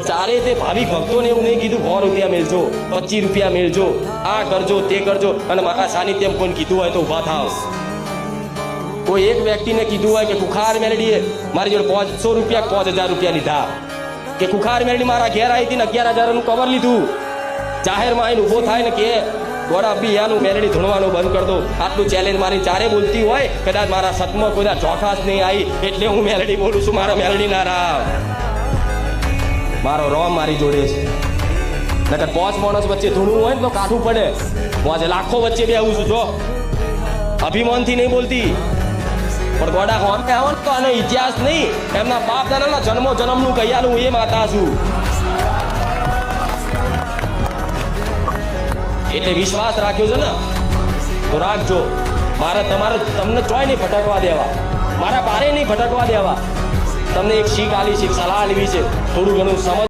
ચારે તે ભાવિક ભક્તોને એવું નહીં કીધું 100 રૂપિયા મેળજો, 25 રૂપિયા મેળજો, આ કરજો તે કરજો, અને મારા સાનિધ્યમાં કોઈ કીધું હોય તો ઉભા થાવ. કોઈ એક વ્યક્તિને કીધું હોય કે કુખાર મેલડીએ મારી જોડે 500 રૂપિયા 5000 રૂપિયા લીધા, કે કુખાર મેલડી મારા ઘેર આવી હતી ને 11,000 નું કવર લીધું, જાહેરમાં આવીને ઉભો થાય ને કે ગોડા બિયાનું મેલડી ધૂણવાનું બંધ કરી દો, આટલું ચેલેન્જ મારી ચારે બોલતી હોય, કદાચ મારા સતમાં કોઈ ચોખાસ નહીં આવી એટલે હું મેલડી બોલું છું, મારો મેલડી ના રાવ, મારો રોમ મારી જોડે છે. નકર 5 માણસ વચ્ચે ધૂણવું હોય ને તો કાઢવું પડે, હું આજે લાખો વચ્ચે બે આવું છું. જો અભિમાનથી નહીં બોલતી, પણ ગોડા હોમ કે આવો તો આનો ઇતિહાસ નહીં, એમના બાપ દાદાના જન્મો જન્મનું કૈયાનું હું એ માતા છું. એટલે વિશ્વાસ રાખ્યો છે ને તો રાખજો. મારે તમને ચોય નહીં ભટકવા દેવા, મારા બારે નહીં ભટકવા દેવા. તમને એક શીખ આલી છે, સલાહ લેવી છે, થોડું ઘણું સમજ